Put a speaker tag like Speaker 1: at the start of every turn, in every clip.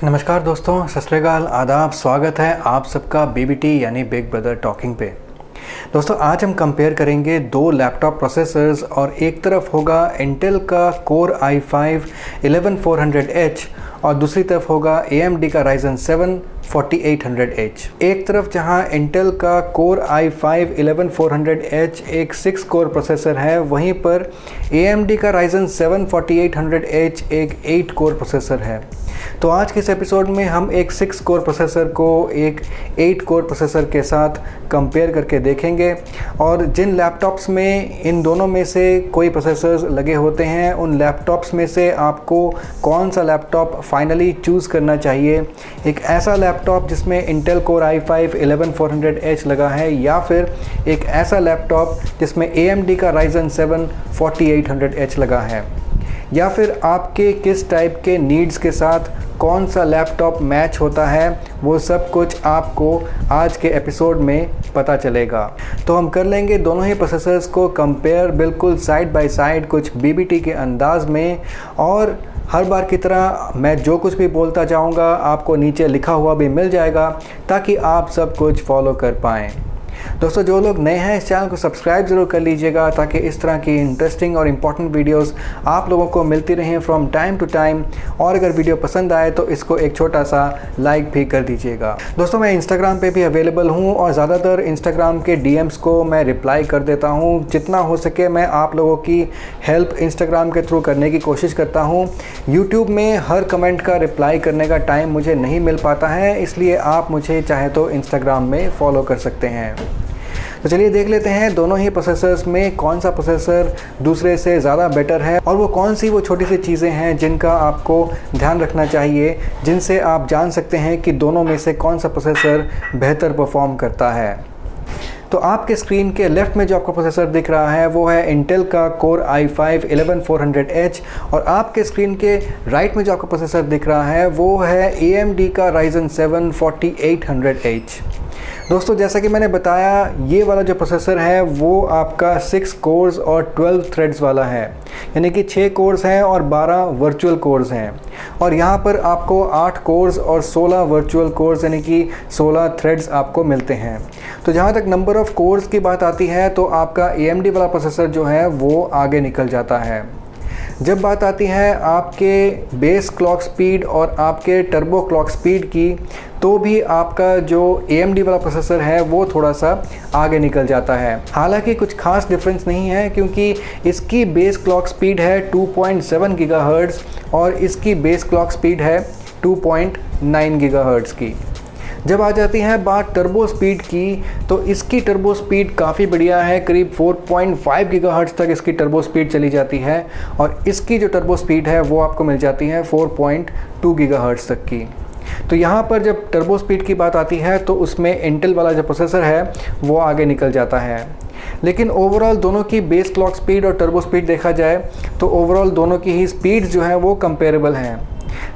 Speaker 1: नमस्कार दोस्तों, सत श्री अकाल, आदाब। स्वागत है आप सबका बीबीटी यानी बिग ब्रदर टॉकिंग पे। दोस्तों आज हम कंपेयर करेंगे दो लैपटॉप प्रोसेसर्स और एक तरफ होगा इंटेल का कोर i5 11400H और दूसरी तरफ होगा AMD का Ryzen 7 4800H। एक तरफ जहां इंटेल का कोर i5 11400H एक 6 कोर प्रोसेसर है, वहीं पर AMD का Ryzen 7 4800H एक 8 कोर प्रोसेसर है। तो आज के इस एपिसोड में हम एक 6 कोर प्रोसेसर को एक 8 कोर प्रोसेसर के साथ कंपेयर करके देखेंगे और जिन लैपटॉप्स में इन दोनों में से कोई प्रोसेसर्स लगे होते हैं उन लैपटॉप्स में से आपको कौन सा लैपटॉप फाइनली चूज़ करना चाहिए। एक ऐसा लैपटॉप जिसमें इंटेल कोर i5 11400H लगा है या फिर एक ऐसा लैपटॉप जिसमें AMD का Ryzen 7 4800H लगा है, या फिर आपके किस टाइप के नीड्स के साथ कौन सा लैपटॉप मैच होता है, वो सब कुछ आपको आज के एपिसोड में पता चलेगा। तो हम कर लेंगे दोनों ही प्रोसेसर्स को कंपेयर बिल्कुल साइड बाय साइड कुछ बीबीटी के अंदाज में, और हर बार की तरह मैं जो कुछ भी बोलता जाऊंगा आपको नीचे लिखा हुआ भी मिल जाएगा ताकि आप सब कुछ फॉलो कर पाएँ। दोस्तों जो लोग नए हैं इस चैनल को सब्सक्राइब ज़रूर कर लीजिएगा ताकि इस तरह की इंटरेस्टिंग और इम्पॉर्टेंट वीडियोस आप लोगों को मिलती रहें फ्रॉम टाइम टू टाइम। और अगर वीडियो पसंद आए तो इसको एक छोटा सा लाइक भी कर दीजिएगा। दोस्तों मैं इंस्टाग्राम पे भी अवेलेबल हूँ और ज़्यादातर इंस्टाग्राम के DMs को मैं रिप्लाई कर देता हूँ। जितना हो सके मैं आप लोगों की हेल्प इंस्टाग्राम के थ्रू करने की कोशिश करता हूँ। यूट्यूब में हर कमेंट का रिप्लाई करने का टाइम मुझे नहीं मिल पाता है, इसलिए आप मुझे चाहे तो इंस्टाग्राम में फॉलो कर सकते हैं। तो चलिए देख लेते हैं दोनों ही प्रोसेसर्स में कौन सा प्रोसेसर दूसरे से ज़्यादा बेटर है और वो कौन सी वो छोटी सी चीज़ें हैं जिनका आपको ध्यान रखना चाहिए, जिनसे आप जान सकते हैं कि दोनों में से कौन सा प्रोसेसर बेहतर परफॉर्म करता है। तो आपके स्क्रीन के लेफ़्ट में जो आपको प्रोसेसर दिख रहा है वो है इंटेल का कोर i5 11400H और आपके स्क्रीन के राइट में जो आपको प्रोसेसर दिख रहा है वो है AMD का Ryzen 7 4800H। दोस्तों जैसा कि मैंने बताया, ये वाला जो प्रोसेसर है वो आपका 6 कोर्स और 12 थ्रेड्स वाला है, यानी कि 6 कोर्स हैं और 12 वर्चुअल कोर्स हैं। और यहाँ पर आपको 8 कोर्स और 16 वर्चुअल कोर्स यानी कि 16 थ्रेड्स आपको मिलते हैं। तो जहाँ तक नंबर ऑफ़ कोर्स की बात आती है तो आपका AMD वाला प्रोसेसर जो है वो आगे निकल जाता है। जब बात आती है आपके बेस क्लॉक स्पीड और आपके टर्बो क्लॉक स्पीड की, तो भी आपका जो AMD वाला प्रोसेसर है वो थोड़ा सा आगे निकल जाता है। हालांकि कुछ खास डिफरेंस नहीं है क्योंकि इसकी बेस क्लॉक स्पीड है 2.7 गीगाहर्ट्ज़ और इसकी बेस क्लॉक स्पीड है 2.9 गीगाहर्ट्ज़ की। जब आ जाती है बात टर्बो स्पीड की, तो इसकी टर्बो स्पीड काफ़ी बढ़िया है, करीब 4.5 गीगाहर्ट्ज़ तक इसकी टर्बो स्पीड चली जाती है और इसकी जो टर्बो स्पीड है वो आपको मिल जाती है 4.2 गीगाहर्ट्ज़ तक की। तो यहाँ पर जब टर्बो स्पीड की बात आती है तो उसमें इंटेल वाला जो प्रोसेसर है वो आगे निकल जाता है। लेकिन ओवरऑल दोनों की बेस क्लॉक स्पीड और टर्बो स्पीड देखा जाए तो ओवरऑल दोनों की ही स्पीड जो है वो कंपेरेबल हैं।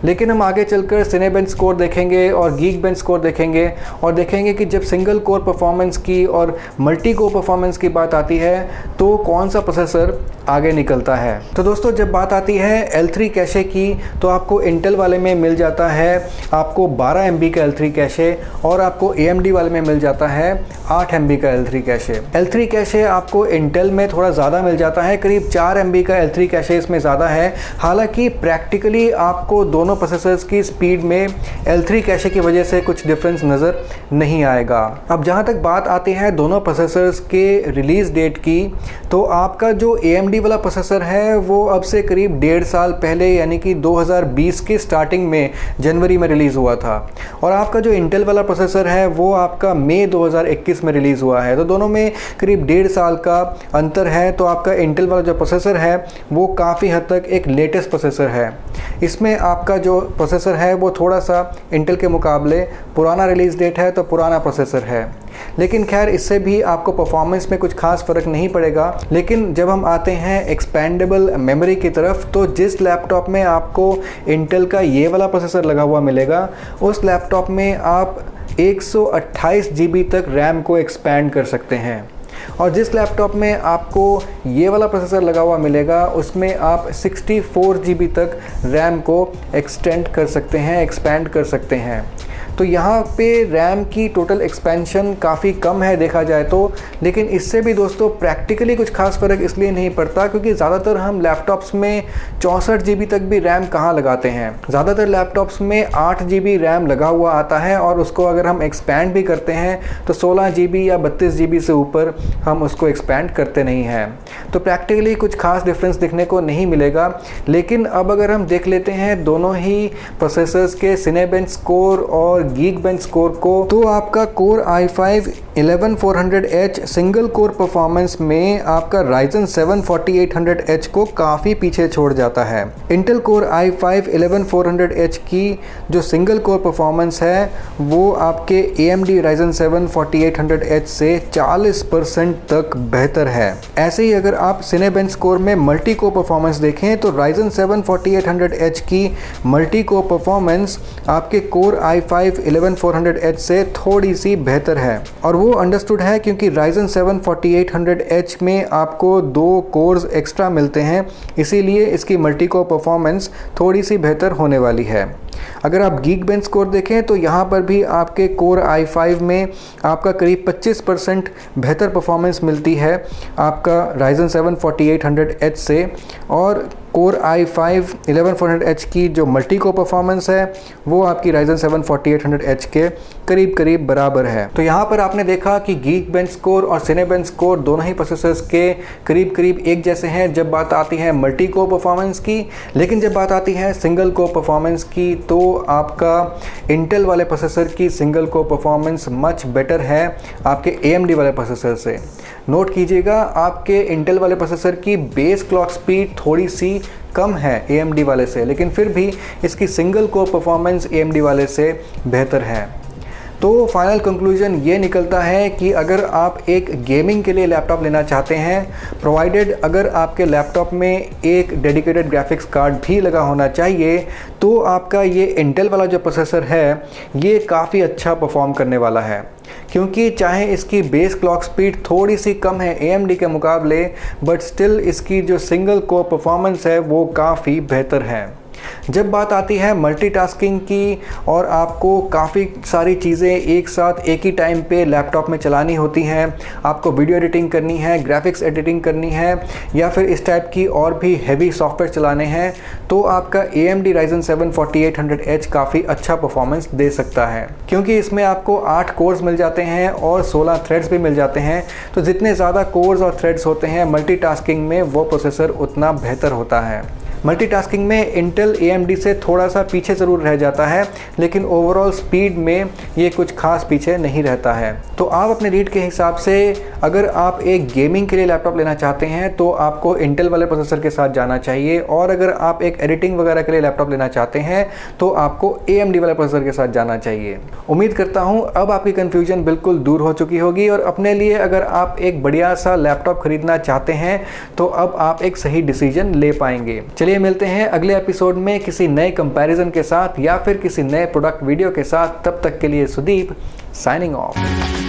Speaker 1: लेकिन हम आगे चलकर सिनेबेंच स्कोर देखेंगे और गीकबेंच स्कोर देखेंगे और देखेंगे कि जब सिंगल कोर परफॉर्मेंस की और मल्टी कोर परफॉर्मेंस की बात आती है तो कौन सा प्रोसेसर आगे निकलता है। तो दोस्तों जब बात आती है L3 कैशे की, तो आपको इंटेल वाले में मिल जाता है आपको 12 MB का L3 कैशे और आपको AMD वाले में मिल जाता है 8 MB का L3 कैशे। L3 कैशे आपको इंटेल में थोड़ा ज़्यादा मिल जाता है, करीब 4 MB का L3 कैशे इसमें ज़्यादा है। हालांकि प्रैक्टिकली आपको दोनों प्रोसेसर्स की स्पीड में L3 कैशे की वजह से कुछ डिफरेंस नज़र नहीं आएगा। अब जहाँ तक बात आती है दोनों प्रोसेसर्स के रिलीज़ डेट की, तो आपका जो AMD वाला प्रोसेसर है वो अब से करीब 1.5 साल पहले यानी कि 2020 की स्टार्टिंग में जनवरी में रिलीज़ हुआ था और आपका जो इंटेल वाला प्रोसेसर है वो आपका मई 2021 में रिलीज़ हुआ है। तो दोनों में करीब 1.5 साल का अंतर है। तो आपका इंटेल वाला जो प्रोसेसर है वो काफ़ी हद तक एक लेटेस्ट प्रोसेसर है। इसमें आपका जो प्रोसेसर है वो थोड़ा सा इंटेल के मुकाबले पुराना रिलीज़ डेट है, तो पुराना प्रोसेसर है। लेकिन खैर इससे भी आपको परफॉर्मेंस में कुछ खास फ़र्क नहीं पड़ेगा। लेकिन जब हम आते हैं एक्सपेंडेबल मेमोरी की तरफ, तो जिस लैपटॉप में आपको इंटेल का ये वाला प्रोसेसर लगा हुआ मिलेगा उस लैपटॉप में आप 128 GB तक रैम को एक्सपैंड कर सकते हैं। और जिस लैपटॉप में आपको ये वाला प्रोसेसर लगा हुआ मिलेगा उसमें आप 64 GB तक रैम को एक्सपेंड कर सकते हैं। तो यहाँ पे रैम की टोटल एक्सपेंशन काफ़ी कम है देखा जाए तो, लेकिन इससे भी दोस्तों प्रैक्टिकली कुछ खास फ़र्क इसलिए नहीं पड़ता क्योंकि ज़्यादातर हम लैपटॉप्स में 64 GB तक भी रैम कहाँ लगाते हैं। ज़्यादातर लैपटॉप्स में 8 GB रैम लगा हुआ आता है और उसको अगर हम एक्सपैंड भी करते हैं तो 16 GB या 32 GB से ऊपर हम उसको एक्सपैंड करते नहीं हैं। तो प्रैक्टिकली कुछ खास डिफरेंस दिखने को नहीं मिलेगा। लेकिन अब अगर हम देख लेते हैं दोनों ही प्रोसेसर्स के सिनेबेंच कोर और गीकबेंच कोर को, तो आपका core i5 11400H single core performance में आपका Ryzen 7 4800H को काफ़ी पीछे छोड़ जाता है। इंटेल कोर i5 11400H की जो सिंगल कोर परफॉर्मेंस है वो आपके AMD Ryzen 7 4800H से 40% तक बेहतर है। ऐसे ही अगर आप सिनेबेंच कोर में मल्टी कोर परफॉर्मेंस देखें तो Ryzen 7 4800H की मल्टी कोर परफॉर्मेंस आपके कोर i5 11400H से थोड़ी सी बेहतर है और वो अंडरस्टूड है क्योंकि Ryzen 7 4800H में आपको 2 कोर्स एक्स्ट्रा मिलते हैं, इसीलिए इसकी मल्टी कोर परफॉर्मेंस थोड़ी सी बेहतर होने वाली है। अगर आप गीकबेंच कोर देखें तो यहाँ पर भी आपके कोर i5 में आपका करीब 25% बेहतर परफॉर्मेंस मिलती है आपका Ryzen 7 4800H से, और कोर i5 11400H की जो मल्टी कोर परफॉर्मेंस है वो आपकी Ryzen 7 4800H के करीब करीब बराबर है। तो यहाँ पर आपने देखा कि गीकबेंच कोर और सिनेबेंच कोर दोनों ही प्रोसेसर्स के करीब करीब एक जैसे हैं जब बात आती है मल्टी कोर परफॉर्मेंस की, लेकिन जब बात आती है सिंगल कोर परफॉर्मेंस की तो आपका इंटेल वाले प्रोसेसर की single core performance much better है आपके AMD वाले प्रोसेसर से। नोट कीजिएगा, आपके इंटेल वाले प्रोसेसर की बेस क्लॉक स्पीड थोड़ी सी कम है AMD वाले से, लेकिन फिर भी इसकी सिंगल कोर परफॉर्मेंस AMD वाले से बेहतर है। तो फाइनल कंक्लूजन ये निकलता है कि अगर आप एक गेमिंग के लिए लैपटॉप लेना चाहते हैं, प्रोवाइडेड अगर आपके लैपटॉप में एक डेडिकेटेड ग्राफिक्स कार्ड भी लगा होना चाहिए, तो आपका ये इंटेल वाला जो प्रोसेसर है ये काफ़ी अच्छा परफॉर्म करने वाला है। क्योंकि चाहे इसकी बेस क्लॉक स्पीड थोड़ी सी कम है AMD के मुकाबले, बट स्टिल इसकी जो सिंगल कोर परफॉर्मेंस है वो काफ़ी बेहतर है। जब बात आती है मल्टीटास्किंग की और आपको काफ़ी सारी चीज़ें एक साथ एक ही टाइम पे लैपटॉप में चलानी होती हैं, आपको वीडियो एडिटिंग करनी है, ग्राफिक्स एडिटिंग करनी है या फिर इस टाइप की और भी हैवी सॉफ्टवेयर चलाने हैं, तो आपका AMD Ryzen 7 4800H काफ़ी अच्छा परफॉर्मेंस दे सकता है। क्योंकि इसमें आपको 8 कोर्स मिल जाते हैं और 16 थ्रेड्स भी मिल जाते हैं, तो जितने ज़्यादा कोर्स और थ्रेड्स होते हैं मल्टीटास्किंग में वो प्रोसेसर उतना बेहतर होता है। मल्टीटास्किंग में इंटेल AMD से थोड़ा सा पीछे ज़रूर रह जाता है, लेकिन ओवरऑल स्पीड में ये कुछ खास पीछे नहीं रहता है। तो आप अपने नीड के हिसाब से अगर आप एक गेमिंग के लिए लैपटॉप लेना चाहते हैं तो आपको इंटेल वाले प्रोसेसर के साथ जाना चाहिए, और अगर आप एक एडिटिंग वगैरह के लिए लैपटॉप लेना चाहते हैं तो आपको AMD वाले प्रोसेसर के साथ जाना चाहिए। उम्मीद करता हूँ अब आपकी कन्फ्यूजन बिल्कुल दूर हो चुकी होगी और अपने लिए अगर आप एक बढ़िया सा लैपटॉप खरीदना चाहते हैं तो अब आप एक सही डिसीजन ले पाएंगे। चलिए मिलते हैं अगले एपिसोड में किसी नए कंपैरिजन के साथ या फिर किसी नए प्रोडक्ट वीडियो के साथ। तब तक के लिए सुदीप साइनिंग ऑफ।